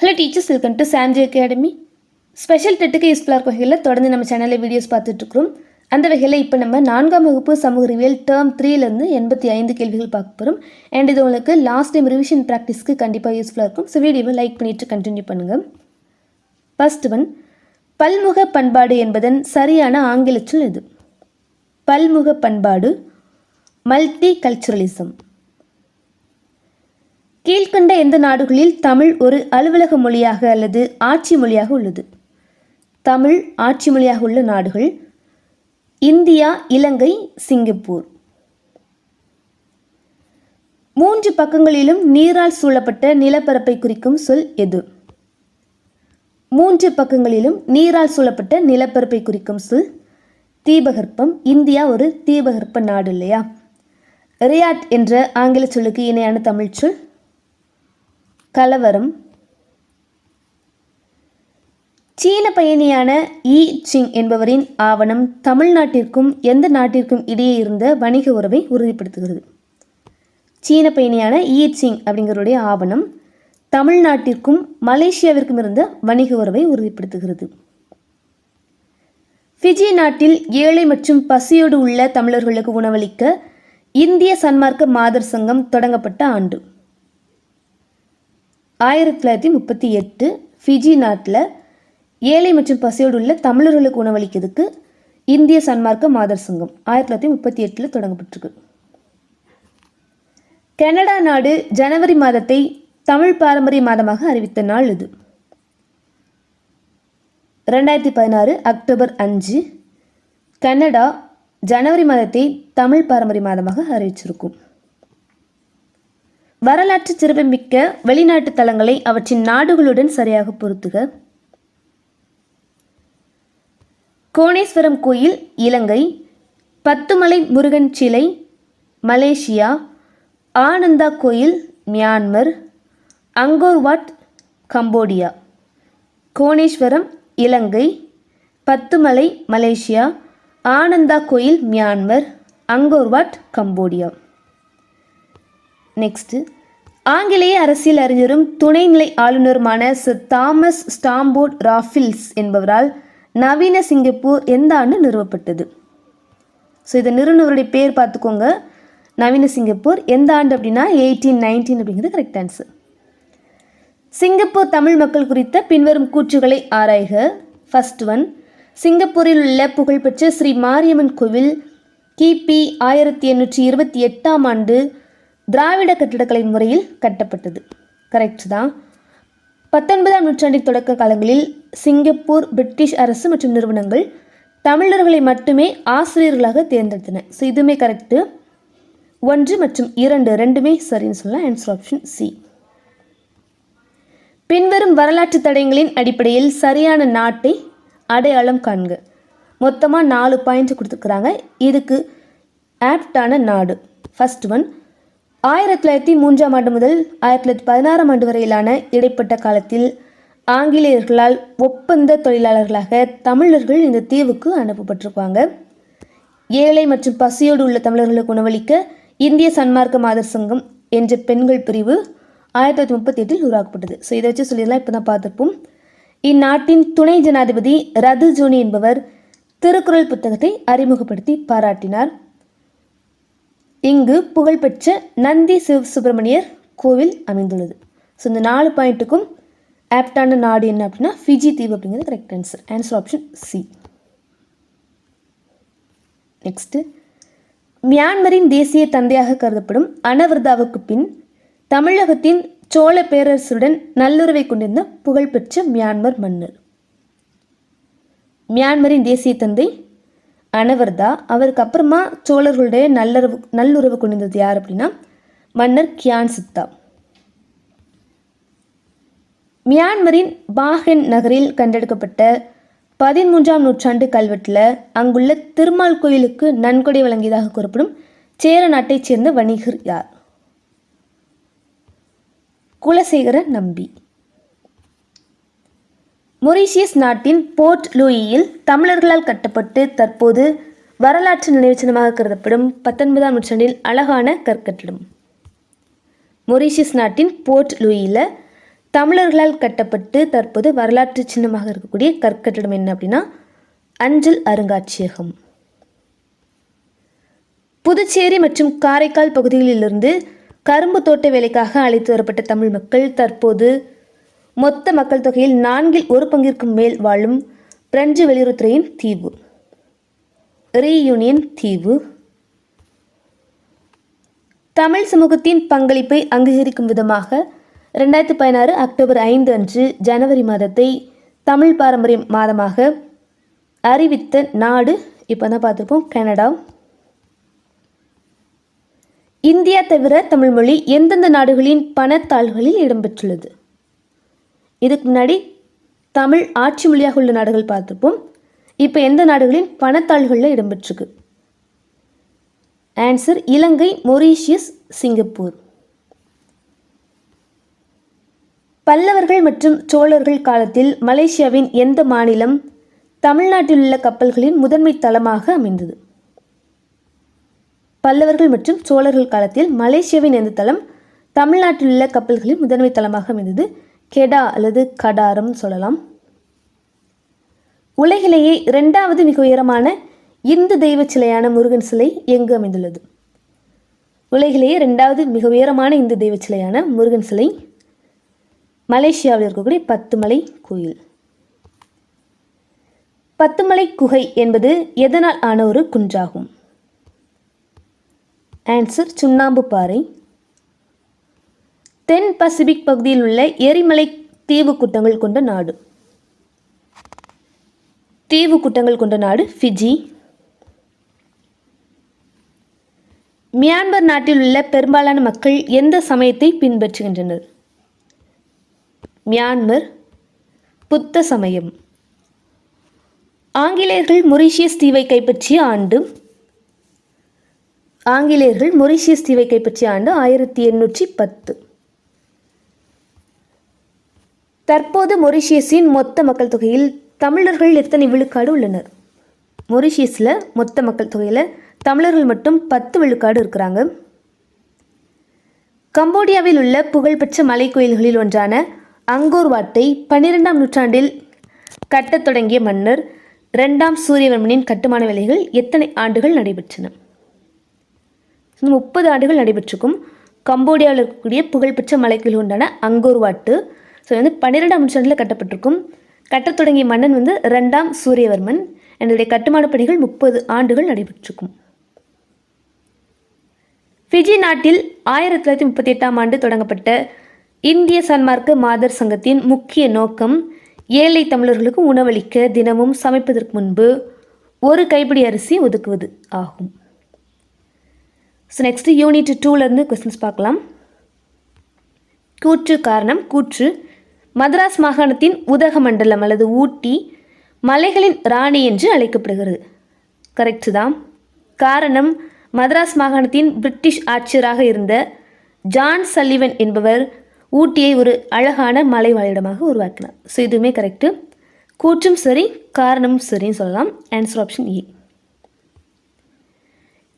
Hello teachers, welcome to Samji academy. Special டெட்டுக்கு யூஸ்ஃபுல்லாக இருக்க வகையில் தொடர்ந்து நம்ம சேனலில் வீடியோஸ் பார்த்துட்ருக்குறோம். அந்த வகையில் இப்போ நம்ம 4ஆம் வகுப்பு சமூக அறிவியல் டேர்ம் 3லேருந்து 85 கேள்விகள் பார்க்க போகிறோம். அண்ட் இது உங்களுக்கு லாஸ்ட் டைம் ரிவிஷன் ப்ராக்டிஸ்க்கு கண்டிப்பாக யூஸ்ஃபுல்லாக இருக்கும். ஸோ வீடியோவை லைக் பண்ணிவிட்டு கண்டினியூ பண்ணுங்கள். ஃபர்ஸ்ட் ஒன், பல்முக பண்பாடு என்பதன் சரியான ஆங்கில சொல் எது? பல்முக பண்பாடு, மல்டி கல்ச்சுரலிசம். கீழ்கண்ட எந்த நாடுகளில் தமிழ் ஒரு அலுவலக மொழியாக அல்லது ஆட்சி மொழியாக உள்ளது? தமிழ் ஆட்சி மொழியாக உள்ள நாடுகள்: இந்தியா, இலங்கை, சிங்கப்பூர். 3 பக்கங்களிலும் நீரால் சூழப்பட்ட நிலப்பரப்பை குறிக்கும் சொல் எது? 3 பக்கங்களிலும் நீரால் சூழப்பட்ட நிலப்பரப்பை குறிக்கும் சொல் தீபகற்பம். இந்தியா ஒரு தீபகற்ப நாடு இல்லையா? ரியாட் என்ற ஆங்கில சொல்லுக்கு இணையான தமிழ் சொல் கலவரம். சீன பயணியான ஈ சிங் என்பவரின் ஆவணம் தமிழ்நாட்டிற்கும் எந்த நாட்டிற்கும் இடையே இருந்த வணிக உறவை உறுதிப்படுத்துகிறது? சீன பயணியான ஈ சிங் அப்படிங்கிறவருடைய ஆவணம் தமிழ்நாட்டிற்கும் மலேசியாவிற்கும் இருந்த வணிக உறவை உறுதிப்படுத்துகிறது. ஃபிஜி நாட்டில் ஏழை மற்றும் பசியோடு உள்ள தமிழர்களுக்கு உணவளிக்க இந்திய சன்மார்க்க மாதர் சங்கம் தொடங்கப்பட்ட ஆண்டு 1938. ஃபிஜி நாட்டில் ஏழை மற்றும் பசியோடு உள்ள தமிழர்களுக்கு உணவளிக்கிறதுக்கு இந்திய சன்மார்க்க மாதர் சங்கம் 1938 தொடங்கப்பட்டிருக்கு. கனடா நாடு ஜனவரி மாதத்தை தமிழ் பாரம்பரிய மாதமாக அறிவித்த நாள் இது? 2016 அக்டோபர் 5 கனடா ஜனவரி மாதத்தை தமிழ் பாரம்பரிய மாதமாக அறிவிச்சிருக்கும். வரலாற்று சிறப்புமிக்க வெளிநாட்டு தலங்களை அவற்றின் நாடுகளுடன் சரியாக பொருத்துக. கோணேஸ்வரம் கோயில் இலங்கை, பத்துமலை முருகன் சிலை மலேசியா, ஆனந்தா கோயில் Myanmar, Angkor Wat Cambodia. Koneswaram Ilangai, Pathumalai Malaysia, Ananda கோயில் Myanmar, Angkor Wat Cambodia. Next, ஆங்கிலேய அரசியல் அறிஞரும் துணைநிலை ஆளுநருமான சர் தாமஸ் ஸ்டாம்போர்ட் ராஃபில்ஸ் என்பவரால் நவீன சிங்கப்பூர் எந்த ஆண்டு நிறுவப்பட்டது? ஸோ இதை நிறுவனவருடைய பேர் பார்த்துக்கோங்க. நவீன சிங்கப்பூர் எந்த ஆண்டு அப்படின்னா 1819 அப்படிங்கிறது கரெக்ட் ஆன்சர். சிங்கப்பூர் தமிழ் மக்கள் குறித்த பின்வரும் கூற்றுகளை ஆராய்க. ஃபர்ஸ்ட் ஒன், சிங்கப்பூரில் உள்ள புகழ்பெற்ற ஸ்ரீ மாரியம்மன் கோவில் கிபி 1828 ஆண்டு திராவிட கட்டிடக்கலை முறையில் கட்டப்பட்டது. கரெக்ட் தான். 19ஆம் நூற்றாண்டின் தொடக்க காலங்களில் சிங்கப்பூர் பிரிட்டிஷ் அரசு மற்றும் நிறுவனங்கள் தமிழர்களை மட்டுமே ஆசிரியர்களாக தேர்ந்தெடுத்தன. ஸோ இதுவுமே கரெக்டு. 1 மற்றும் 2 ரெண்டுமே சரின்னு சொல்லலாம். Answer option C. பின்வரும் வரலாற்று தடயங்களின் அடிப்படையில் சரியான நாட்டை அடையாளம் காண்க. மொத்தமாக 4 பாயிண்ட் கொடுத்துருக்குறாங்க. இதுக்கு ஆப்டான நாடு. ஃபர்ஸ்ட் ஒன், 1903 ஆண்டு முதல் 1916 ஆண்டு வரையிலான இடைப்பட்ட காலத்தில் ஆங்கிலேயர்களால் ஒப்பந்த தொழிலாளர்களாக தமிழர்கள் இந்த தீவுக்கு அனுப்பப்பட்டிருப்பாங்க. ஏழை மற்றும் பசியோடு உள்ள தமிழர்களுக்கு உணவளிக்க இந்திய சன்மார்க்க மாதர் சங்கம் என்ற பெண்கள் பிரிவு 1938 உருவாக்கப்பட்டது. ஸோ இதை வச்சு சொல்லிடலாம். இப்போ தான் பார்த்துருப்போம். இந்நாட்டின் துணை ஜனாதிபதி ரது ஜோனி என்பவர் திருக்குறள் புத்தகத்தை அறிமுகப்படுத்தி பாராட்டினார். இங்கு புகழ்பெற்ற நந்தி சுப்பிரமணியர் கோவில் அமைந்துள்ளது. ஸோ இந்த 4 பாயிண்ட்டுக்கும் ஆப்டான நாடு என்ன அப்படின்னா ஃபிஜி தீவு அப்படிங்கிறது correct answer. Answer option C. Next, மியான்மரின் தேசிய தந்தையாக கருதப்படும் அனவர்தாவுக்கு பின் தமிழகத்தின் சோழ பேரரசுடன் நல்லுறவை கொண்டிருந்த புகழ்பெற்ற மியான்மர் மன்னர். மியான்மரின் தேசிய தந்தை அனவர்தா. அவருக்கு அப்புறமா சோழர்களுடைய நல்லுறவு கொண்டிருந்தது யார் அப்படின்னா மன்னர் கியான் சித்தா. மியான்மரின் பாகென் நகரில் கண்டெடுக்கப்பட்ட 13ஆம் நூற்றாண்டு கல்வெட்டில் அங்குள்ள திருமால் கோயிலுக்கு நன்கொடை வழங்கியதாக கூறப்படும் சேர நாட்டைச் சேர்ந்த வணிகர் யார்? குலசேகர நம்பி. மொரீஷியஸ் நாட்டின் போர்ட் லூயியில் தமிழர்களால் கட்டப்பட்டு தற்போது வரலாற்று நினைவுச்சின்னமாக கருதப்படும் 19ஆம் நூற்றாண்டில் அழகான கற்கட்டிடம். மொரீஷியஸ் நாட்டின் போர்ட் லூயியில் தமிழர்களால் கட்டப்பட்டு தற்போது வரலாற்று சின்னமாக இருக்கக்கூடிய கற்கட்டிடம் என்ன அப்படின்னா அஞ்சல் அருங்காட்சியகம். புதுச்சேரி மற்றும் காரைக்கால் பகுதிகளிலிருந்து கரும்பு தோட்ட வேலைக்காக அழைத்து வரப்பட்ட தமிழ் மக்கள் தற்போது மொத்த மக்கள் தொகையில் 1/4 மேல் வாழும் பிரெஞ்சு வெளியுறவுத்துறையின் தீவு ரீயூனியன் தீவு. தமிழ் சமூகத்தின் பங்களிப்பை அங்கீகரிக்கும் விதமாக 2016 அக்டோபர் 5 அன்று ஜனவரி மாதத்தை தமிழ் பாரம்பரிய மாதமாக அறிவித்த நாடு இப்போ தான் பார்த்துருப்போம் கனடா. இந்தியா தவிர தமிழ் மொழி எந்தெந்த நாடுகளின் பணத்தாள்களில் இடம்பெற்றுள்ளது? இதுக்கு முன்னாடி தமிழ் ஆட்சி மொழியாக உள்ள நாடுகள் பார்த்துருப்போம். இப்போ எந்த நாடுகளின் பணத்தாள்களில் இடம்பெற்றிருக்கு? ஆன்சர் இலங்கை, மொரீஷியஸ், சிங்கப்பூர். பல்லவர்கள் மற்றும் சோழர்கள் காலத்தில் மலேசியாவின் எந்த மாநிலம் தமிழ்நாட்டில் உள்ள கப்பல்களின் முதன்மை தளமாக அமைந்தது? பல்லவர்கள் மற்றும் சோழர்கள் காலத்தில் மலேசியாவின் எந்த தளம் தமிழ்நாட்டில் உள்ள கப்பல்களின் முதன்மை தளமாக அமைந்தது? கெடா அல்லது கடாரம் சொல்லலாம். உலகிலேயே 2வது மிக உயரமான இந்து தெய்வ சிலையான முருகன் சிலை எங்கு அமைந்துள்ளது? உலகிலேயே 2வது மிக உயரமான இந்து தெய்வ சிலையான முருகன் சிலை மலேசியாவில் இருக்கக்கூடிய பத்துமலை கோயில். பத்துமலை குகை என்பது எதனால் ஆன ஒரு குன்றாகும்? ஆன்சர் சுண்ணாம்பு பாறை. தென் பசிபிக் பகுதியில் உள்ள எரிமலை தீவு கூட்டங்கள் கொண்ட நாடு? தீவு கூட்டங்கள் கொண்ட நாடு ஃபிஜி. மியான்மர் நாட்டில் உள்ள பெரும்பாலான மக்கள் எந்த சமயத்தை பின்பற்றுகின்றனர்? மியான்மர் புத்த சமயம். ஆங்கிலேயர்கள் மொரீஷியஸ் தீவை கைப்பற்றிய ஆண்டு? ஆங்கிலேயர்கள் மொரீஷியஸ் தீவை கைப்பற்றிய ஆண்டு 1810. தற்போது மொரீஷியஸின் மொத்த மக்கள் தொகையில் தமிழர்கள் எத்தனை விழுக்காடு உள்ளனர்? மொரீஷியஸில் மொத்த மக்கள் தொகையில் தமிழர்கள் மட்டும் 10 விழுக்காடு இருக்கிறாங்க. கம்போடியாவில் உள்ள புகழ்பெற்ற மலை கோயில்களில் ஒன்றான அங்கோர் வாட்டை 12ஆம் நூற்றாண்டில் கட்டத் தொடங்கிய மன்னர் 2ஆம் சூரியவர்மனின் கட்டுமான வேலைகள் எத்தனை ஆண்டுகள் நடைபெற்றன? 30 ஆண்டுகள் நடைபெற்றிருக்கும். கம்போடியாவில் இருக்கக்கூடிய புகழ்பெற்ற மலைக்கோயில் ஒன்றான அங்கோர் வாட்டு ஸோ 12ஆம் நூற்றாண்டில் கட்டப்பட்டிருக்கும். கட்டத் தொடங்கிய மன்னன் 2ஆம் சூரியவர்மன். என்னுடைய கட்டுமான பணிகள் 30 ஆண்டுகள் நடைபெற்றிருக்கும். ஃபிஜி நாட்டில் 1938ஆம் ஆண்டு தொடங்கப்பட்ட இந்திய சன்மார்க்க மாதர் சங்கத்தின் முக்கிய நோக்கம் ஏழை தமிழர்களுக்கு உணவளிக்க தினமும் சமைப்பதற்கு முன்பு 1 கைப்பிடி அரிசி ஒதுக்குவது ஆகும். ஸோ நெக்ஸ்ட் யூனிட் 2லேருந்து கொஸ்டின்ஸ் பார்க்கலாம். கூற்று காரணம். கூற்று மதராஸ் மாகாணத்தின் உதகமண்டலம் அல்லது ஊட்டி மலைகளின் ராணி என்று அழைக்கப்படுகிறது. கரெக்டு தான். காரணம் மதராஸ் மாகாணத்தின் பிரிட்டிஷ் ஆட்சியராக இருந்த ஜான் சல்லிவன் என்பவர் ஊட்டியை ஒரு அழகான மலை வாழிடமாக உருவாக்கினார். ஸோ இதுவுமே கரெக்டு. கூற்றும் சரி, காரணமும் சரின்னு சொல்லலாம். Answer option A.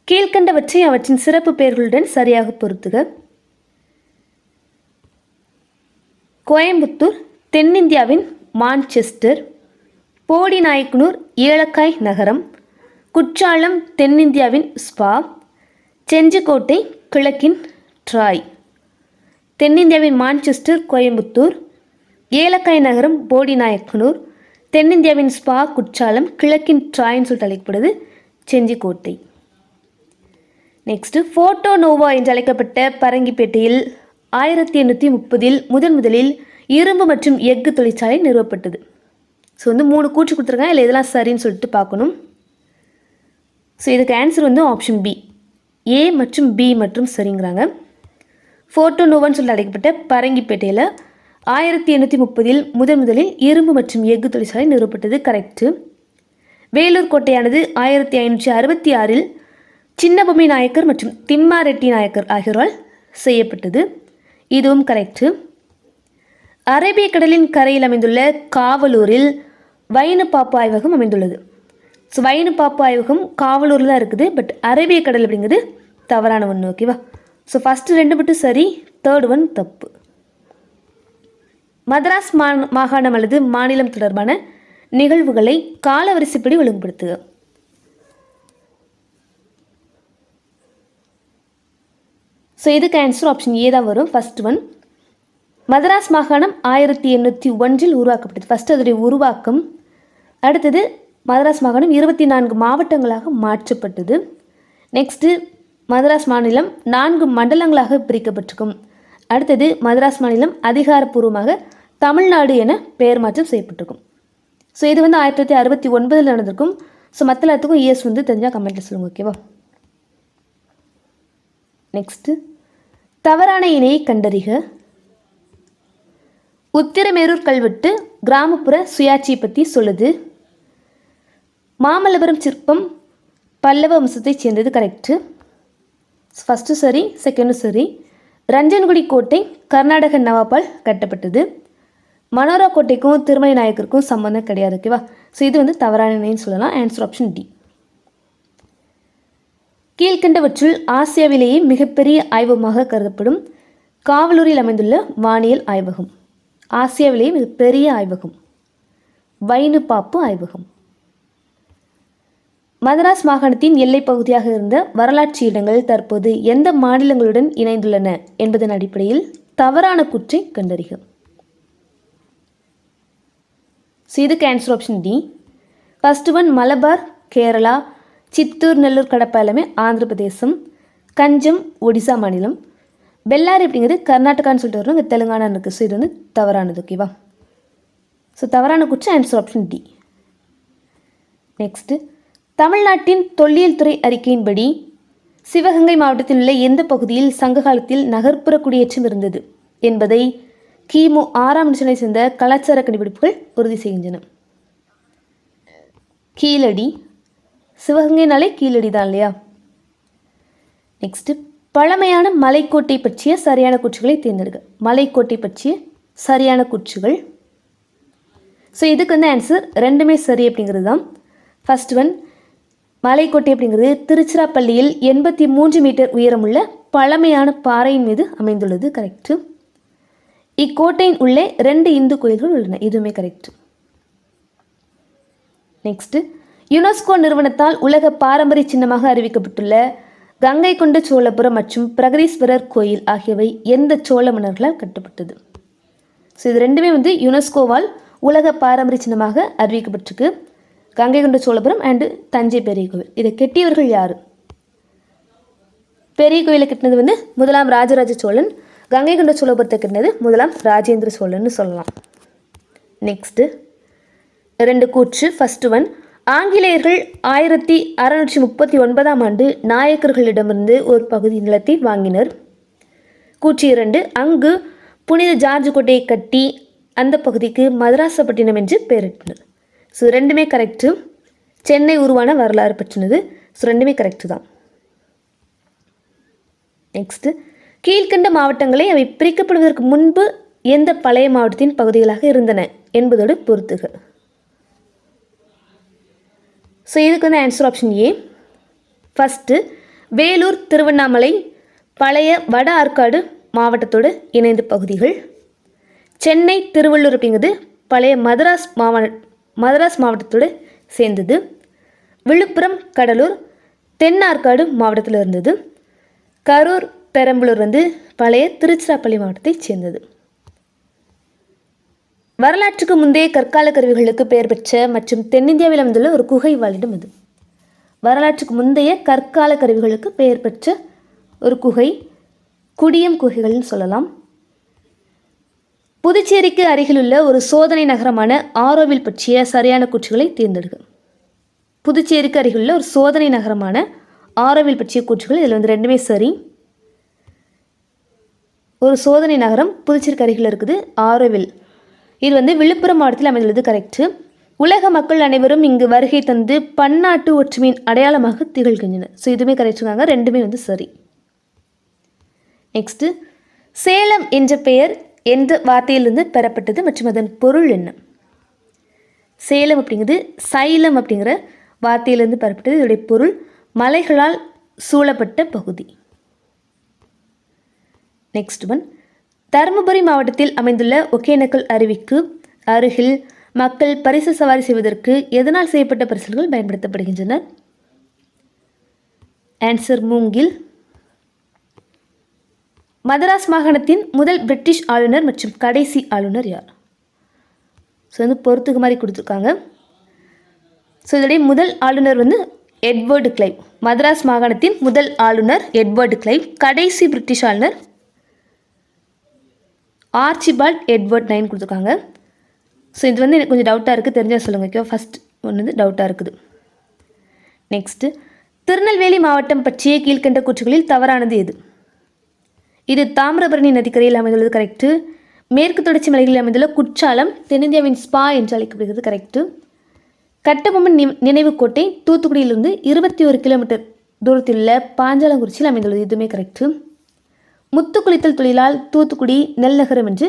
கீழ்கண்டவற்றை அவற்றின் சிறப்பு பெயர்களுடன் சரியாக பொருத்துக. கோயம்புத்தூர் தென்னிந்தியாவின் மான்செஸ்டர், போடிநாயக்கனூர் ஏலக்காய் நகரம், குற்றாலம் தென்னிந்தியாவின் ஸ்பா, செஞ்சிக்கோட்டை கிழக்கின் ட்ராய். தென்னிந்தியாவின் மான்செஸ்டர் கோயம்புத்தூர், ஏலக்காய் நகரம் போடிநாயக்கனூர், தென்னிந்தியாவின் ஸ்பா குற்றாலம், கிழக்கின் ட்ராய்ன்னு சொல்லிட்டு அழைக்கப்படுது செஞ்சிக்கோட்டை. நெக்ஸ்ட்டு ஃபோட்டோ நோவா என்று அழைக்கப்பட்ட பரங்கிப்பேட்டையில் 1830இல் முதலில் இரும்பு மற்றும் எஃகு தொழிற்சாலை நிறுவப்பட்டது. ஸோ 3 கூற்று கொடுத்துருக்காங்க. இல்லை இதெல்லாம் சரின்னு சொல்லிட்டு பார்க்கணும். ஸோ இதுக்கு ஆன்சர் ஆப்ஷன் பி, ஏ மற்றும் பி மற்றும் சரிங்கிறாங்க. ஃபோட்டோ நோவான்னு சொல்லி அழைக்கப்பட்ட பரங்கிப்பேட்டையில் 1830இல் முதலில் இரும்பு மற்றும் எஃகு தொழிற்சாலை நிறுவப்பட்டது. கரெக்டு. வேலூர் கோட்டையானது 1566இல் சின்னபொம்மி நாயக்கர் மற்றும் திம்மாரெட்டி நாயக்கர் ஆகியோரால் செய்யப்பட்டது. இதுவும் கரெக்டு. அரேபிய கடலின் கரையில் அமைந்துள்ள காவலூரில் வைணு பாப்பு ஆய்வகம் அமைந்துள்ளது. ஸோ வைணு பாப்பு ஆய்வகம் காவலூரில் தான் இருக்குது. பட் அரேபிய கடல் அப்படிங்கிறது தவறான ஒன்று. ஓகேவா? ஸோ ஃபஸ்ட்டு 2 மட்டும் சரி, 3rd ஒன் தப்பு. மதராஸ் மாகாணம் அல்லது மாநிலம் தொடர்பான நிகழ்வுகளை காலவரிசைப்படி ஒழுங்குபடுத்துக. ஸோ இதுக்கு ஆன்சர் ஆப்ஷன் ஏ தான் வரும். ஃபர்ஸ்ட் ஒன், மதராஸ் மாகாணம் 1801 உருவாக்கப்பட்டது. ஃபர்ஸ்ட் அதோடைய உருவாக்கம். அடுத்தது மதராஸ் மாகாணம் 24 மாவட்டங்களாக மாற்றப்பட்டது. நெக்ஸ்ட்டு மதராஸ் மாநிலம் 4 மண்டலங்களாக பிரிக்கப்பட்டிருக்கும். அடுத்தது மதராஸ் மாநிலம் அதிகாரப்பூர்வமாக தமிழ்நாடு என பெயர் மாற்றம் செய்யப்பட்டிருக்கும். ஸோ இது 1969 நடந்திருக்கும். ஸோ மற்ற எல்லாத்துக்கும் இயர்ஸ் தெரிஞ்சால் கமெண்ட்டில் சொல்லுங்கள், ஓகேவா? நெக்ஸ்ட்டு தவறான இணையை கண்டறிக. உத்திரமேரூர் கல்வெட்டு கிராமப்புற சுயாட்சியை பற்றி சொல்லுது. மாமல்லபுரம் சிற்பம் பல்லவ வம்சத்தை சேர்ந்தது, கரெக்டு. ஃபஸ்ட்டு சரி, செகண்டும் சரி. ரஞ்சன்குடி கோட்டை கர்நாடக நவாப்பால் கட்டப்பட்டது. மனோரா கோட்டைக்கும் திருமலை நாயக்கருக்கும் சம்பந்தம் கிடையாது, ஓகேவா? ஸோ இது தவறான இணைன்னு சொல்லலாம். Answer option D. கீழ்கண்டவற்றுள் ஆசியாவிலேயே மிகப்பெரிய ஆய்வகமாக கருதப்படும் காவலூரில் அமைந்துள்ள வானியல் ஆய்வகம். ஆசியாவிலேயே மிகப்பெரிய ஆய்வகம் வைனுபாப்பு ஆய்வகம். மதராஸ் மாகாணத்தின் எல்லைப் பகுதியாக இருந்த வரலாற்று இடங்கள் தற்போது எந்த மாநிலங்களுடன் இணைந்துள்ளன என்பதன் அடிப்படையில் தவறான கூற்றை கண்டறிக. ஸோ இதுக்கு answer option D. First one, Malabar Kerala, Chittoor Nellore Kadapa எல்லாமே ஆந்திர பிரதேசம், கஞ்சம் ஒடிசா மாநிலம், பெல்லாரி அப்படிங்கிறது கர்நாடகான்னு சொல்லிட்டு வரும், இங்கே தெலுங்கானா இருக்குது. ஸோ இது தவறானது, ஓகேவா? ஸோ தவறான கூற்று ஆன்சர் ஆப்ஷன் டி. நெக்ஸ்ட்டு, தமிழ்நாட்டின் தொல்லியல் துறை அறிக்கையின்படி சிவகங்கை மாவட்டத்தில் உள்ள எந்த பகுதியில் சங்க காலத்தில் நகர்ப்புற குடியேற்றம் இருந்தது என்பதை கிமு 6ஆம் நூற்றாண்டை சேர்ந்த கலாச்சார கண்டுபிடிப்புகள் உறுதி செய்கின்றன. கீழடி. சிவகங்கைனாலே கீழடி தான் இல்லையா? நெக்ஸ்ட்டு, பழமையான மலைக்கோட்டை பற்றிய சரியான கூற்றுகளை தேர்ந்தெடுக்க. மலைக்கோட்டை பற்றிய சரியான கூற்றுகள். ஸோ இதுக்கு ஆன்சர் ரெண்டுமே சரி அப்படிங்கிறது தான். ஃபர்ஸ்ட் ஒன், மலைக்கோட்டை அப்படிங்கிறது திருச்சிராப்பள்ளியில் 83 மீட்டர் உயரமுள்ள பழமையான பாறையின் மீது அமைந்துள்ளது, கரெக்டு. இக்கோட்டையின் உள்ளே 2 இந்து கோயில்கள் உள்ளன, இதுவுமே கரெக்டு. நெக்ஸ்ட்டு, யுனெஸ்கோ நிறுவனத்தால் உலக பாரம்பரிய சின்னமாக அறிவிக்கப்பட்டுள்ள கங்கை கொண்ட சோழபுரம் மற்றும் பிரகதீஸ்வரர் கோயில் ஆகியவை எந்த சோழ மன்னர்களால் கட்டப்பட்டது? ஸோ இது ரெண்டுமே யுனெஸ்கோவால் உலக பாரம்பரிய சின்னமாக அறிவிக்கப்பட்டிருக்கு. கங்கை கொண்ட சோழபுரம் அண்டு தஞ்சை பெரிய கோவில். இதை கட்டியவர்கள் யார்? பெரிய கோயிலை கட்டினது முதலாம் ராஜராஜ சோழன். கங்கை கொண்ட சோழபுரத்தை கட்டினது முதலாம் ராஜேந்திர சோழன்னு சொல்லலாம். நெக்ஸ்ட்டு 2 கூற்று. ஃபர்ஸ்ட் ஒன், ஆங்கிலேயர்கள் 1639ஆம் ஆண்டு நாயக்கர்களிடமிருந்து ஒரு பகுதி நிலத்தை வாங்கினர். கூற்று 2, அங்கு புனித ஜார்ஜ் கோட்டையை கட்டி அந்த பகுதிக்கு மதராசப்பட்டினம் என்று பெயரிட்டனர். ஸோ ரெண்டுமே கரெக்டு. சென்னை உருவான வரலாறு பற்றினது. ஸோ ரெண்டுமே கரெக்டு தான். நெக்ஸ்ட்டு, கீழ்கண்ட மாவட்டங்களை அவை பிரிக்கப்படுவதற்கு முன்பு எந்த பழைய மாவட்டத்தின் பகுதிகளாக இருந்தன என்பதோடு பொறுத்துக. ஸோ இதுக்கு answer option A. First, Vellore Tiruvannamalai பழைய வட ஆற்காடு மாவட்டத்தோடு இணைந்த பகுதிகள். சென்னை திருவள்ளூர் அப்படிங்கிறது பழைய மதராஸ் மாவட்டத்தோடு சேர்ந்தது. விழுப்புரம் கடலூர் தென் ஆற்காடு மாவட்டத்தில் இருந்தது. கரூர் பெரம்பலூர் பழைய திருச்சிராப்பள்ளி மாவட்டத்தை சேர்ந்தது. வரலாற்றுக்கு முந்தைய கற்கால கருவிகளுக்கு பெயர் பெற்ற மற்றும் தென்னிந்தியாவில் அமைந்துள்ள ஒரு குகை வாழிடம் அது. வரலாற்றுக்கு முந்தைய கற்கால கருவிகளுக்கு பெயர் பெற்ற ஒரு குகை குடியம் குகைகள்னு சொல்லலாம். புதுச்சேரிக்கு அருகிலுள்ள ஒரு சோதனை நகரமான ஆரோவில் பற்றிய சரியான கூற்றுகளை தேர்ந்தெடுக்க. புதுச்சேரிக்கு அருகிலுள்ள ஒரு சோதனை நகரமான ஆரோவில் பற்றிய கூற்றுகள். இதில் ரெண்டுமே சரி. ஒரு சோதனை நகரம் புதுச்சேரிக்கு அருகில் இருக்குது, ஆரோவில். இது விழுப்புரம் மாவட்டத்தில் அமைந்துள்ளது, கரெக்டு. உலக மக்கள் அனைவரும் இங்கு வருகை தந்து பன்னாட்டு ஒற்றுமையின் அடையாளமாக திகழ்கின்றனர். ஸோ இதுவுமே கரெக்டுங்க, ரெண்டுமே சரி. நெக்ஸ்ட்டு, சேலம் என்ற பெயர் எந்த வார்த்தையிலிருந்து பெறப்பட்டது மற்றும் அதன் பொருள் என்ன? சேலம் அப்படிங்கிறது சைலம் அப்படிங்கிற வார்த்தையிலிருந்து பெறப்பட்டது. இதோடைய பொருள் மலைகளால் சூழப்பட்ட பகுதி. நெக்ஸ்ட் ஒன், தருமபுரி மாவட்டத்தில் அமைந்துள்ள ஒகேனக்கல் அருவிக்கு அருகில் மக்கள் பரிசு சவாரி செய்வதற்கு எதனால் செய்யப்பட்ட பரிசல்கள் பயன்படுத்தப்படுகின்றன? ஆன்சர் மூங்கில். மதராஸ் மாகாணத்தின் முதல் பிரிட்டிஷ் ஆளுநர் மற்றும் கடைசி ஆளுநர் யார்? ஸோ வந்து பொறுத்துக்கு மாதிரி கொடுத்துருக்காங்க. ஸோ இதோடைய முதல் ஆளுநர் வந்து எட்வர்டு கிளைவ். மதராஸ் மாகாணத்தின் முதல் ஆளுநர் எட்வர்டு கிளைவ். கடைசி பிரிட்டிஷ் ஆளுநர் ஆர்ச்சிபால்ட் எட்வர்ட் 9 கொடுத்துருக்காங்க. ஸோ இது வந்து எனக்கு கொஞ்சம் டவுட்டாக இருக்குது, தெரிஞ்சால் சொல்லுங்கள். ஓகே, ஃபஸ்ட் ஒன்று வந்து டவுட்டாக இருக்குது. நெக்ஸ்ட்டு, திருநெல்வேலி மாவட்டம் பற்றிய கீழ்கண்ட கூற்றுகளில் தவறானது எது? இது தாமிரபரணி நதிக்கரையில் அமைந்துள்ளது, கரெக்டு. மேற்கு தொடர்ச்சி மலைகளில் அமைந்துள்ள குற்றாலம் தென்னிந்தியாவின் ஸ்பா என்று அழைக்கப்படுகிறது, கரெக்டு. கட்டபொம்மன் நினைவு கோட்டை தூத்துக்குடியிலிருந்து 21 கிலோமீட்டர் தூரத்தில் உள்ள பாஞ்சாலங்குறிச்சியில் அமைந்துள்ளது, இதுவுமே கரெக்டு. முத்து குளித்தல் தொழிலால் தூத்துக்குடி நெல் நகரம் என்று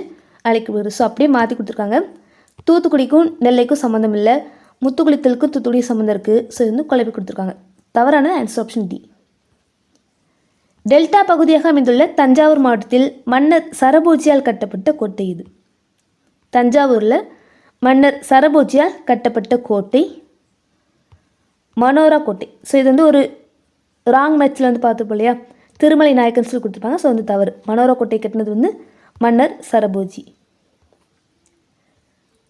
அழைக்கப்படுகிறது. ஸோ அப்படியே மாற்றி கொடுத்துருக்காங்க. தூத்துக்குடிக்கும் நெல்லைக்கும் சம்மந்தம் இல்லை, முத்து குளித்தலுக்கும் தூத்துக்குடியும் சம்மந்தம் இருக்குது. ஸோ இது வந்து குழப்பி கொடுத்துருக்காங்க. தவறான ஆன்சர் ஆப்ஷன் டி. டெல்டா பகுதியாக அமைந்துள்ள தஞ்சாவூர் மாவட்டத்தில் மன்னர் சரபோஜியால் கட்டப்பட்ட கோட்டை இது. தஞ்சாவூரில் மன்னர் சரபோஜியால் கட்டப்பட்ட கோட்டை மனோரா கோட்டை. ஸோ இது வந்து ஒரு ராங் மேட்ச்சில் வந்து பார்த்துப்போம் இல்லையா, திருமலை நாயக்கன் சொல்லி கொடுத்துருப்பாங்க. ஸோ வந்து தவறு. மனோரா கோட்டை கட்டினது வந்து மன்னர் சரபோஜி.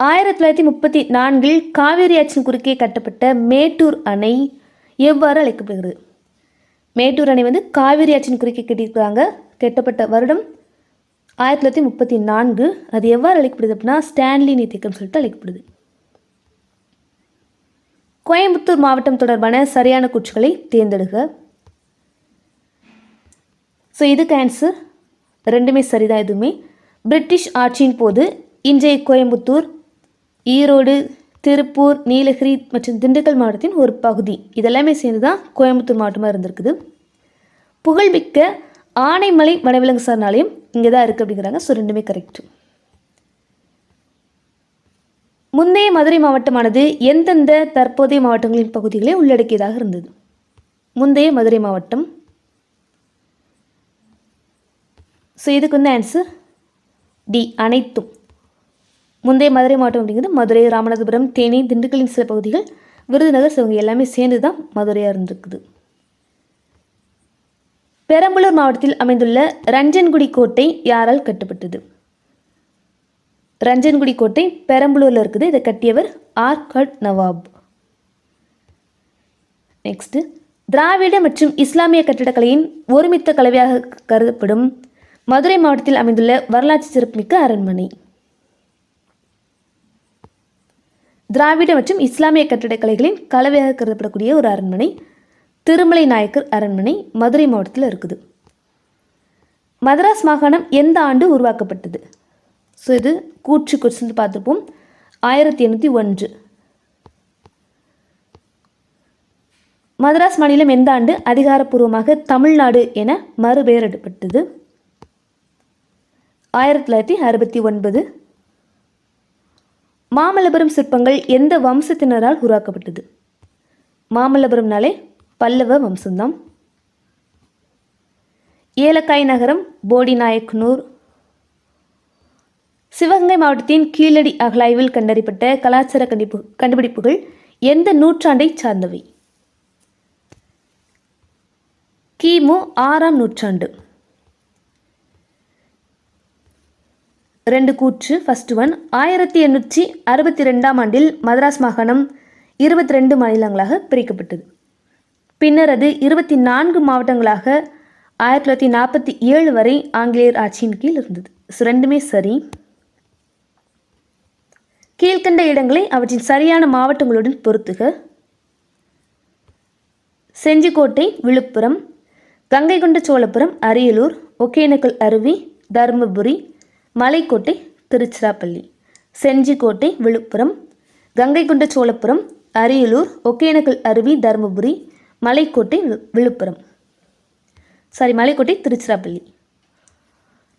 1934 காவிரி ஆற்றின் குறுக்கே கட்டப்பட்ட மேட்டூர் அணை எவ்வாறு அழைக்கப்படுகிறது? மேட்டூர் அணை வந்து காவிரி ஆற்றின் குறுக்கே கட்டியிருக்கிறாங்க. கட்டப்பட்ட வருடம் 1934. அது எவ்வாறு அழைக்கப்படுது அப்படின்னா ஸ்டான்லி நீர்த்தேக்கம் சொல்லிட்டு அழைக்கப்படுது. கோயம்புத்தூர் மாவட்டம் தொடர்பான சரியான கூற்றுகளை தேர்ந்தெடுக. ஸோ இதுக்கு ஆன்சர் ரெண்டுமே சரிதான். எதுவுமே பிரிட்டிஷ் ஆட்சியின் போது இன்றைய கோயம்புத்தூர், ஈரோடு, திருப்பூர், நீலகிரி மற்றும் திண்டுக்கல் மாவட்டத்தின் ஒரு பகுதி, இதெல்லாமே சேர்ந்து தான் கோயம்புத்தூர் மாவட்டமாக இருந்திருக்குது. புகழ்மிக்க ஆனைமலை வனவிலங்கு சரணாலயம் இங்கே தான் இருக்குது அப்படிங்கிறாங்க. ஸோ ரெண்டுமே கரெக்டு. முந்தைய மதுரை மாவட்டமானது எந்தெந்த தற்போதைய மாவட்டங்களின் பகுதிகளை உள்ளடக்கியதாக இருந்தது? முந்தைய மதுரை மாவட்டம். ஸோ இதுக்கு வந்து ஆன்சர் டி, அனைத்தும். முந்தைய மதுரை மாவட்டம் அப்படிங்கிறது மதுரை, ராமநாதபுரம், தேனி, திண்டுக்கலின் சில பகுதிகள், விருதுநகர், சிவகங்கை எல்லாமே சேர்ந்து தான் மதுரையாக இருந்திருக்குது. பெரம்பலூர் மாவட்டத்தில் அமைந்துள்ள ரஞ்சன்குடி கோட்டை யாரால் கட்டப்பட்டது? ரஞ்சன்குடி கோட்டை பெரம்பலூரில் இருக்குது. இதை கட்டியவர் ஆர்காட் நவாப். நெக்ஸ்ட்டு, திராவிட மற்றும் இஸ்லாமிய கட்டிடக்கலையின் ஒருமித்த கலவையாக கருதப்படும் மதுரை மாவட்டத்தில் அமைந்துள்ள வரலாற்று சிறப்புமிக்க அரண்மனை. திராவிட மற்றும் இஸ்லாமிய கட்டிடக்கலைகளின் கலவையாக கருதப்படக்கூடிய ஒரு அரண்மனை திருமலை நாயக்கர் அரண்மனை மதுரை மாவட்டத்தில் இருக்குது. மதராஸ் மாகாணம் எந்த ஆண்டு உருவாக்கப்பட்டது? ஸோ இது கூற்று கொஸ்டின் பார்த்துப்போம். 1801. மதராஸ் மாநிலம் எந்த ஆண்டு அதிகாரப்பூர்வமாக தமிழ்நாடு என மறுபெயரிடப்பட்டது? 1969. மாமல்லபுரம் சிற்பங்கள் எந்த வம்சத்தினரால் உருவாக்கப்பட்டது? மாமல்லபுரம்னாலே பல்லவ வம்சம்தான். ஏலக்காய் நகரம் போடிநாயக்கனூர். சிவகங்கை மாவட்டத்தின் கீழடி அகழாய்வில் கண்டறியப்பட்ட கலாச்சார கண்டுபிடிப்புகள் எந்த நூற்றாண்டை சார்ந்தவை? கிமு 6ஆம் நூற்றாண்டு. 2 கூற்று. ஃபர்ஸ்ட் ஒன், 1862ஆம் ஆண்டில் மதராஸ் மாகாணம் 22 மாநிலங்களாக பிரிக்கப்பட்டது. பின்னர் அது 24 மாவட்டங்களாக 1947 வரை ஆங்கிலேயர் ஆட்சியின் கீழ் இருந்தது. ஸோ ரெண்டுமே சரி. கீழ்கண்ட இடங்களை அவற்றின் சரியான மாவட்டங்களுடன் பொருத்துக. செஞ்சிக்கோட்டை விழுப்புரம், கங்கை கொண்ட சோழபுரம் அரியலூர், ஒகேனக்கல் அருவி தருமபுரி, மலைக்கோட்டை திருச்சிராப்பள்ளி. செஞ்சிக்கோட்டை விழுப்புரம், கங்கை கொண்ட சோழபுரம் அரியலூர், ஒகேனக்கல் அருவி தருமபுரி, மலைக்கோட்டை விழுப்புரம். மலைக்கோட்டை திருச்சிராப்பள்ளி.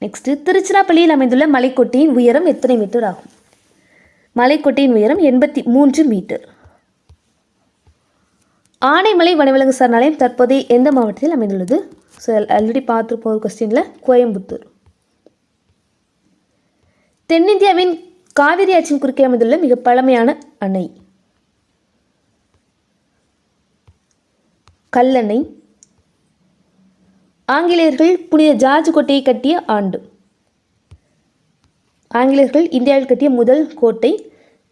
நெக்ஸ்ட்டு, திருச்சிராப்பள்ளியில் அமைந்துள்ள மலைக்கோட்டையின் உயரம் எத்தனை மீட்டர் ஆகும்? மலைக்கோட்டையின் உயரம் 83 மீட்டர். ஆனைமலை வனவிலங்கு சரணாலயம் தற்போதைய எந்த மாவட்டத்தில் அமைந்துள்ளது? ஸோ ஆல்ரெடி பார்த்துருப்போம் ஒரு கொஸ்டினில், கோயம்புத்தூர். தென்னிந்தியாவின் காவிரி ஆற்றின் குறுக்கே அமைந்துள்ள மிக பழமையான அணை கல்லணை. ஆங்கிலேயர்கள் புனித ஜார்ஜ் கோட்டையை கட்டிய ஆண்டு. ஆங்கிலேயர்கள் இந்தியாவில் கட்டிய முதல் கோட்டை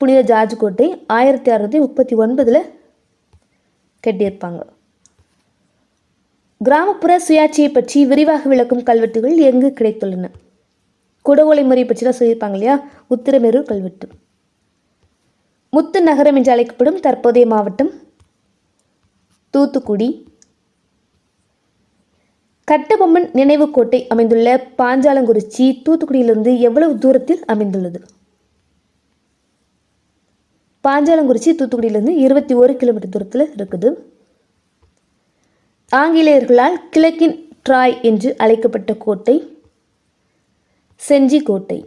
புனித ஜார்ஜ் கோட்டை 1639 கட்டியிருப்பாங்க. கிராமப்புற சுயாட்சியை பற்றி விரிவாக விளக்கும் கல்வெட்டுகள் எங்கு கிடைத்துள்ளன? குடவோலை முறை பற்றிலாம் சொல்லியிருப்பாங்க இல்லையா, உத்திரமேரூர் கல்வெட்டு. முத்து நகரம் என்று அழைக்கப்படும் தற்போதைய மாவட்டம் தூத்துக்குடி. கட்டபொம்மன் நினைவு கோட்டை அமைந்துள்ள பாஞ்சாலங்குறிச்சி தூத்துக்குடியிலிருந்து எவ்வளவு தூரத்தில் அமைந்துள்ளது? பாஞ்சாலங்குறிச்சி தூத்துக்குடியிலிருந்து 21 கிலோமீட்டர் தூரத்தில் இருக்குது. ஆங்கிலேயர்களால் கிழக்கின் ட்ராய் என்று அழைக்கப்பட்ட கோட்டை செஞ்சி கோட்டை.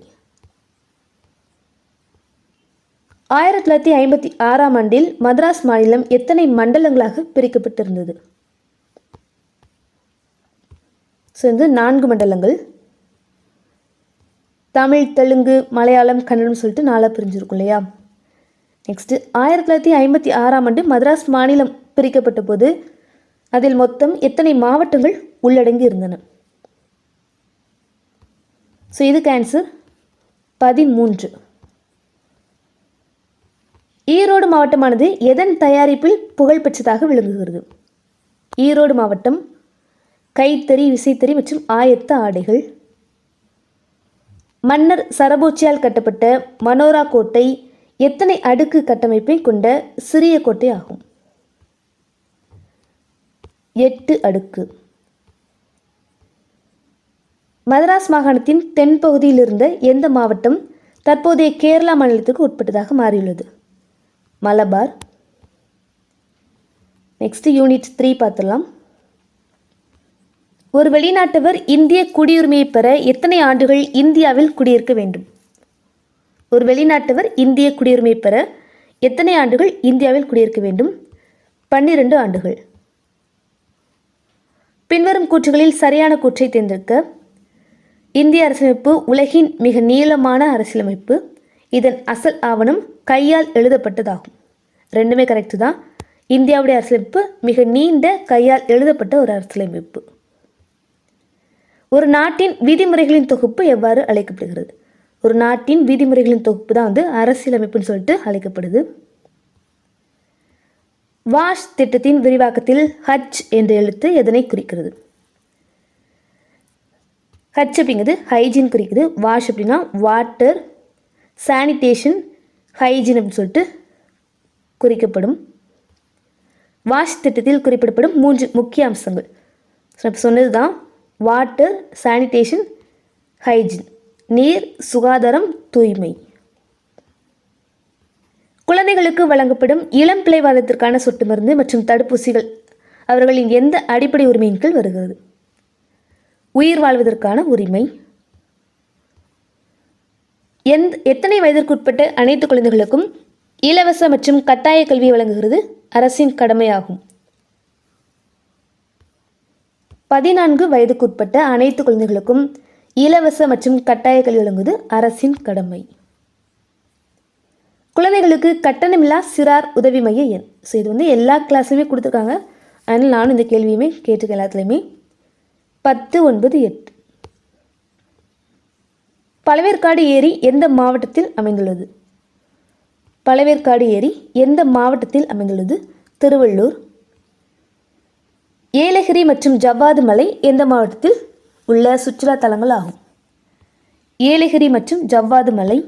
1956 ஆண்டில் மദ്രാஸ் மாநிலம் எத்தனை மண்டலங்களாக பிரிக்கப்பட்டிருந்தது? 4 மண்டலங்கள். தமிழ், தெலுங்கு, மலையாளம், கன்னடம் சொல்லிட்டு 4 பிரிஞ்சிருக்கும் இல்லையா. நெக்ஸ்ட்டு 1956 ஆண்டு மദ്രാஸ் மாநிலம் பிரிக்கப்பட்ட போது அதில் மொத்தம் எத்தனை மாவட்டங்கள் உள்ளடங்கி இருந்தன? இதுக்கு ஆன்சர் 13. ஈரோடு மாவட்டமானது எதன் தயாரிப்பில் புகழ்பெற்றதாக விளங்குகிறது? ஈரோடு மாவட்டம் கைத்தறி, விசைத்தறி மற்றும் ஆயத்த ஆடைகள். மன்னர் சரபோச்சியால் கட்டப்பட்ட மனோரா கோட்டை எத்தனை அடுக்கு கட்டமைப்பை கொண்ட சிறிய கோட்டை ஆகும்? 8 அடுக்கு. மദ്രാஸ் மாகாணத்தின் தென்பகுதியில் இருந்த எந்த மாவட்டம் தற்போதைய கேரளா மாநிலத்துக்கு உட்பட்டதாக மாறியுள்ளது? மலபார். நெக்ஸ்ட் யூனிட் 3 பார்த்துடலாம். ஒரு வெளிநாட்டவர் இந்திய குடியுரிமையை பெற எத்தனை ஆண்டுகள் இந்தியாவில் குடியிருக்க வேண்டும்? ஒரு வெளிநாட்டவர் இந்திய குடியுரிமையை பெற எத்தனை ஆண்டுகள் இந்தியாவில் குடியிருக்க வேண்டும்? 12 ஆண்டுகள். பின்வரும் கூற்றுகளில் சரியான கூற்றை தேர்ந்தெடுக்க. இந்திய அரசியலமைப்பு உலகின் மிக நீளமான அரசியலமைப்பு. இதன் அசல் ஆவணம் கையால் எழுதப்பட்டதாகும். ரெண்டுமே கரெக்டு தான். இந்தியாவுடைய அரசியலமைப்பு மிக நீண்ட கையால் எழுதப்பட்ட ஒரு அரசியலமைப்பு. ஒரு நாட்டின் விதிமுறைகளின் தொகுப்பு எவ்வாறு அழைக்கப்படுகிறது? ஒரு நாட்டின் விதிமுறைகளின் தொகுப்பு தான் அரசியலமைப்புன்னு சொல்லிட்டு அழைக்கப்படுது. வாஷ் திட்டத்தின் விரிவாக்கத்தில் ஹச் என்ற எழுத்து எதனை குறிக்கிறது? ஹச் அப்படிங்கிறது ஹைஜீன் குறிக்குது. வாஷ் அப்படின்னா வாட்டர், சானிடேஷன், ஹைஜீன் அப்படின்னு சொல்லிட்டு குறிக்கப்படும். வாஷ் திட்டத்தில் குறிப்பிடப்படும் 3 முக்கிய அம்சங்கள் சொன்னது தான். Water, sanitation, hygiene. நீர், சுகாதாரம், தூய்மை. குழந்தைகளுக்கு வழங்கப்படும் இளம் பிள்ளைவாதத்திற்கான சொட்டு மருந்து மற்றும் தடுப்பூசிகள் அவர்களின் எந்த அடிப்படை உரிமையின் கீழ் வருகிறது? உயிர் வாழ்வதற்கான உரிமை. எத்தனை வயதிற்கு உட்பட்ட அனைத்து குழந்தைகளுக்கும் இலவச மற்றும் கட்டாய கல்வியை வழங்குகிறது அரசின் கடமையாகும்? 14 வயதுக்கு உட்பட்ட அனைத்து குழந்தைகளுக்கும் இலவச மற்றும் கட்டாய கல்வி வழங்குவது அரசின் கடமை. குழந்தைகளுக்கு கட்டணமில்லா சிறார் உதவி மைய எண். இது எல்லா கிளாஸுமே கொடுத்துருக்காங்க. அதனால் நானும் இந்த கேள்வியுமே கேட்டிருக்கேன் எல்லாத்துலேயுமே. 1098. பழவேற்காடு ஏரி எந்த மாவட்டத்தில் அமைந்துள்ளது? பழவேற்காடு ஏரி எந்த மாவட்டத்தில் அமைந்துள்ளது? திருவள்ளூர். ஏலகிரி மற்றும் ஜவ்வாது மலை எந்த மாவட்டத்தில் உள்ள சுற்றுலா தலங்கள் ஆகும்? ஏலகிரி மற்றும் ஜவ்வாது மலை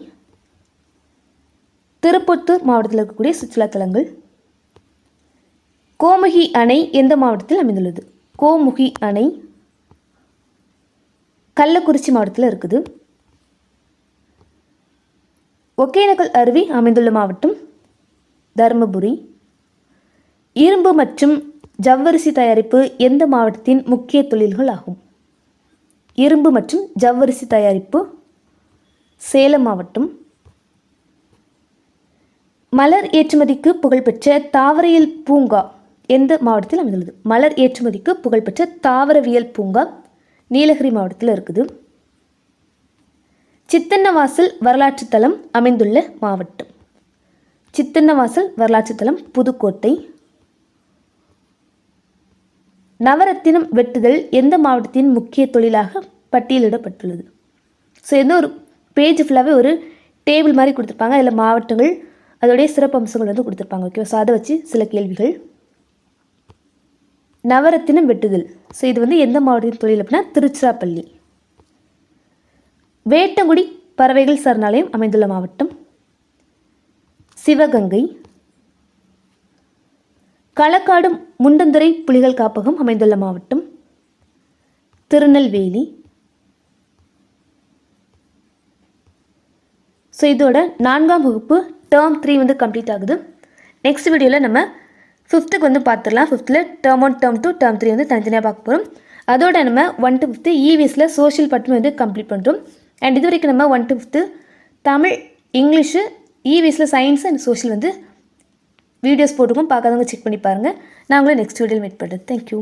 திருப்பத்தூர் மாவட்டத்தில் இருக்கக்கூடிய சுற்றுலா தலங்கள். கோமுகி அணை எந்த மாவட்டத்தில் அமைந்துள்ளது? கோமுகி அணை கள்ளக்குறிச்சி மாவட்டத்தில் இருக்குது. ஒகேனக்கல் அருவி அமைந்துள்ள மாவட்டம் தருமபுரி. இரும்பு மற்றும் ஜவ்வரிசி தயாரிப்பு எந்த மாவட்டத்தின் முக்கிய தொழில்கள் ஆகும்? இரும்பு மற்றும் ஜவ்வரிசி தயாரிப்பு சேலம் மாவட்டம். மலர் ஏற்றுமதிக்கு புகழ்பெற்ற தாவரவியல் பூங்கா எந்த மாவட்டத்தில் அமைந்துள்ளது? மலர் ஏற்றுமதிக்கு புகழ்பெற்ற தாவரவியல் பூங்கா நீலகிரி மாவட்டத்தில் இருக்குது. சித்தன்னவாசல் வரலாற்று தலம் அமைந்துள்ள மாவட்டம். சித்தன்னவாசல் வரலாற்று தலம் புதுக்கோட்டை. நவரத்தினம் வெட்டுதல் எந்த மாவட்டத்தின் முக்கிய தொழிலாக பட்டியலிடப்பட்டுள்ளது? ஸோ எந்த ஒரு பேஜ் ஃபுல்லாகவே ஒரு டேபிள் மாதிரி கொடுத்துருப்பாங்க. அதில் மாவட்டங்கள் அதோடைய சிறப்பு அம்சங்கள் வந்து கொடுத்துருப்பாங்க. ஓகே, ஸோ அதை வச்சு சில கேள்விகள். நவரத்தினம் வெட்டுதல், ஸோ இது வந்து எந்த மாவட்டத்தின் தொழில் அப்படின்னா திருச்சிராப்பள்ளி. வேட்டங்குடி பறவைகள் சரணாலயம் அமைந்துள்ள மாவட்டம் சிவகங்கை. களக்காடு முண்டந்துறை புலிகள் காப்பகம் அமைந்துள்ள மாவட்டம் திருநெல்வேலி. ஸோ இதோட 4ஆம் வகுப்பு டேர்ம் 3 வந்து கம்ப்ளீட் ஆகுது. நெக்ஸ்ட் வீடியோவில் நம்ம 5th வந்து பார்த்துடலாம். 5th டேர்ம் 1 டேர்ம் 2 டேர்ம் 3 வந்து தனித்தனியாக பார்க்க போகிறோம். அதோட நம்ம 1 to 5th EVSல சோஷியல் பட்டம் வந்து கம்ப்ளீட் பண்ணுறோம். அண்ட் இது வரைக்கும் நம்ம 1 to 5th தமிழ், இங்கிலீஷு, EVSல சயின்ஸ் அண்ட் சோஷியல் வந்து வீடியோஸ் போட்டுருக்கோம். பார்க்காதவங்க செக் பண்ணி பாருங்கள். நான் உங்களை நெக்ஸ்ட் வீடியோவில் மீட் பண்ணுறேன். தேங்க்யூ.